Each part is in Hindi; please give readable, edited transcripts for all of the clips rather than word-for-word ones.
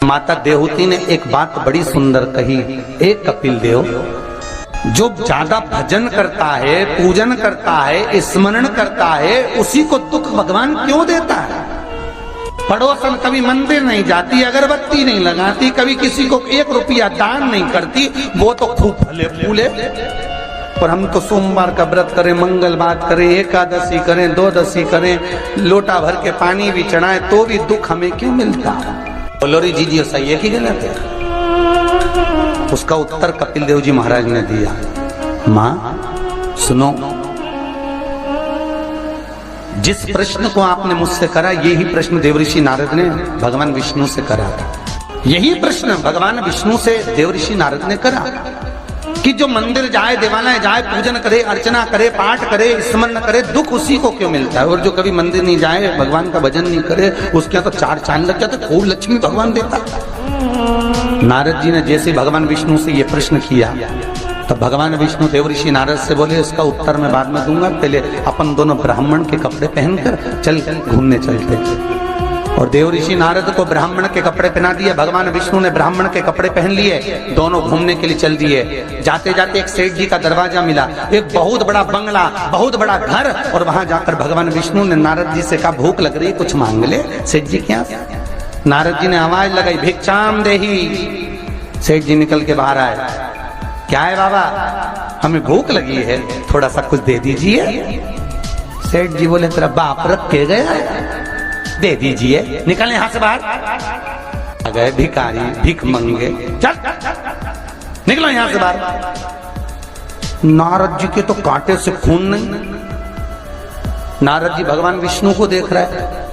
माता देवहूति ने एक बात बड़ी सुंदर कही, एक कपिल देव, जो ज्यादा भजन करता है, पूजन करता है, स्मरण करता है, उसी को दुख भगवान क्यों देता है? पड़ोसन कभी मंदिर नहीं जाती, अगरबत्ती नहीं लगाती, कभी किसी को 1 रुपया दान नहीं करती, वो तो खूब फले फूले। और हम तो सोमवार का व्रत करें, मंगलवार करें, एकादशी करें, द्वादशी करें, लोटा भर के पानी भी चढ़ाएं, तो भी दुख हमें क्यों मिलता है? बोलो री जी सही है कि गलत है? उसका उत्तर कपिल देव जी महाराज ने दिया, मां सुनो, जिस प्रश्न को आपने मुझसे करा, यही प्रश्न देवऋषि नारद ने भगवान विष्णु से करा था। यही प्रश्न भगवान विष्णु से देवऋषि नारद ने करा कि जो मंदिर जाए, देवालय जाए, पूजन करे, अर्चना करे, पाठ करे, स्मरण करे, दुख उसी को क्यों मिलता है? और जो कभी मंदिर नहीं जाए, भगवान का भजन नहीं करे, उसके यहाँ तो 4 चांद लग जाते, खूब लक्ष्मी भगवान देता। नारद जी ने जैसे भगवान विष्णु से ये प्रश्न किया, तो भगवान विष्णु देवऋषि नारद से बोले, इसका उत्तर मैं बाद में दूंगा, पहले अपन दोनों ब्राह्मण के कपड़े पहनकर चल घूमने चलते। और देवऋषि नारद को ब्राह्मण के कपड़े पहना दिए, भगवान विष्णु ने ब्राह्मण के कपड़े पहन लिए, दोनों घूमने के लिए चल दिए। जाते जाते एक सेठ जी का दरवाजा मिला, एक बहुत बड़ा बंगला, बहुत बड़ा घर, और वहां जाकर भगवान विष्णु ने नारद जी से कहा, भूख लग रही है, कुछ मांग ले। सेठ जी क्या? नारद जी ने आवाज लगाई, भिक्षाम देही। सेठ जी निकल के बाहर आए, क्या है बाबा? हमें भूख लगी है, थोड़ा सा कुछ दे दीजिए। सेठ जी बोले, तेरा बाप रख के गया है, दे दीजिए। निकल यहां से बाहर। आ गए भिखारी, भीख मंगे, चल निकलो यहां से बाहर। नारद जी के तो कांटे से खून नहीं। नारद जी भगवान विष्णु को देख रहा है,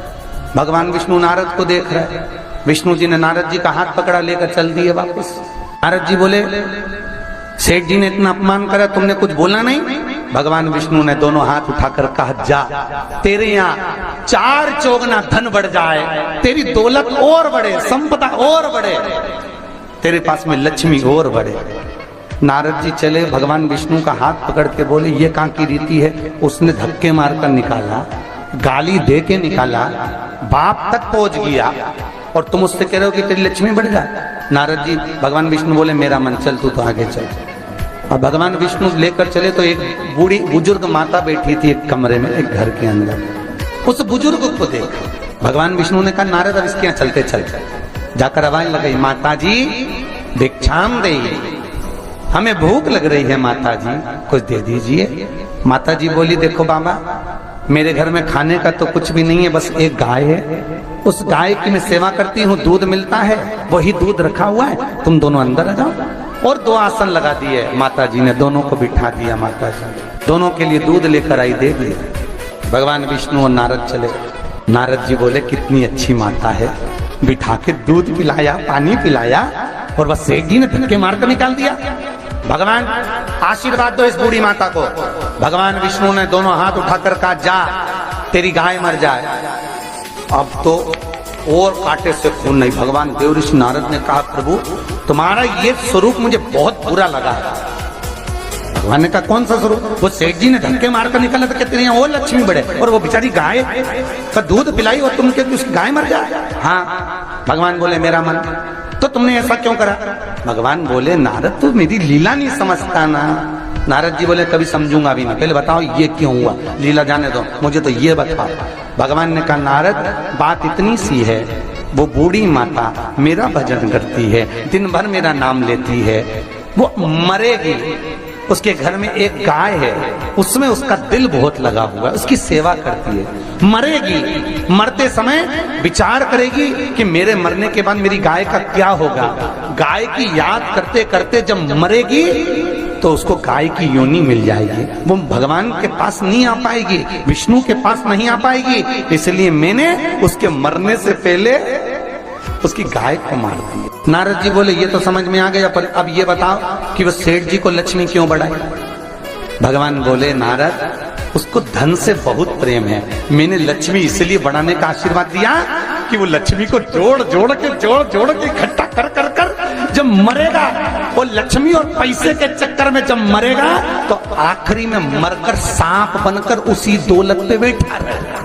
भगवान विष्णु नारद को देख रहा है। विष्णु जी ने नारद जी का हाथ पकड़ा, लेकर चल दिए वापस। नारद जी बोले, सेठ जी ने इतना अपमान करा, तुमने कुछ बोला नहीं? भगवान विष्णु ने दोनों हाथ उठाकर कहा, जा, तेरे यहाँ 4 चौगुना धन बढ़ जाए, तेरी दौलत और बढ़े, संपदा और बढ़े, तेरे पास में लक्ष्मी और बढ़े। नारद जी चले, भगवान विष्णु का हाथ पकड़ के बोले, ये कहाँ की रीति है? उसने धक्के मारकर निकाला, गाली दे के निकाला, बाप तक पहुंच गया, और तुम उससे कह रहे हो कि तेरी लक्ष्मी बढ़ जाए। नारद जी, भगवान विष्णु बोले, मेरा मन, चल तू तो आगे चल। और भगवान विष्णु लेकर चले तो एक बूढ़ी बुजुर्ग माता बैठी थी एक कमरे में, एक घर के अंदर। उस बुजुर्ग को देख भगवान विष्णु ने कहा, नारद अब इसके यहाँ चलते चलते। जाकर आवाज लगाई, माता जी भिक्षाम देही, हमें भूख लग रही है माता जी, कुछ दे दीजिए। माता जी बोली, देखो बाबा, मेरे घर में खाने का तो कुछ भी नहीं है, बस एक गाय है, उस गाय की मैं सेवा करती हूँ, दूध मिलता है, वही दूध रखा हुआ है, तुम दोनों अंदर आ जाओ। और 2 आसन लगा दिए माता जी ने, दोनों को बिठा दिया। माता जी दोनों के लिए दूध लेकर आई, दे दिया। भगवान विष्णु और नारद चले। नारद जी बोले, कितनी अच्छी माता है, बिठा के दूध पिलाया, पानी पिलाया, और बस सेठ जी ने धक्के मारकर निकाल दिया। भगवान आशीर्वाद दो इस बूढ़ी माता को। भगवान विष्णु ने दोनों हाथ उठाकर कहा, जा, तेरी गाय मर जाए। अब तो और कांटे से खून नहीं। भगवान देवऋषि नारद ने कहा, प्रभु तुम्हारा ये स्वरूप मुझे बहुत बुरा लगा। भगवान ने कहा, कौन सा स्वरूप? वो सेठ जी ने धक्के मारकर निकाला था, कहते हैं और लक्ष्मी बढ़े, और वो बेचारी गाय का दूध पिलाई और तुम कहते उसकी गाय मर जाए। हाँ। भगवान बोले, मेरा मन, तो तुमने ऐसा क्यों करा? भगवान बोले, नारद तू मेरी लीला नहीं समझता ना। नारद जी बोले, कभी समझूंगा भी नहीं, पहले बताओ ये क्यों हुआ, लीला जाने दो, मुझे तो ये बताओ। भगवान ने कहा, नारद बात इतनी सी है, वो बूढ़ी माता मेरा भजन करती है, दिन भर मेरा नाम लेती है, वो मरेगी, उसके घर में एक गाय है, उसमें उसका दिल बहुत लगा हुआ है, उसकी सेवा करती है, मरेगी, मरते समय विचार करेगी कि मेरे मरने के बाद मेरी गाय का क्या होगा। गाय की याद करते करते जब मरेगी तो उसको गाय की योनि मिल जाएगी, वो भगवान के पास नहीं आ पाएगी, विष्णु के पास नहीं आ पाएगी, इसलिए मैंने उसके मरने से पहले उसकी गाय को मार दी। नारद जी बोले, ये तो समझ में आ गया, पर अब ये बताओ कि वो सेठ जी को लक्ष्मी क्यों बढ़ाई? भगवान बोले, नारद उसको धन से बहुत प्रेम है, मैंने लक्ष्मी इसलिए बढ़ाने का आशीर्वाद दिया कि वो लक्ष्मी को जोड़ जोड़ के इकट्ठा कर कर कर जब मरेगा, वो लक्ष्मी और पैसे के चक्कर में जब मरेगा तो आखिरी में मरकर सांप बनकर उसी दौलत पे बैठा रहेगा।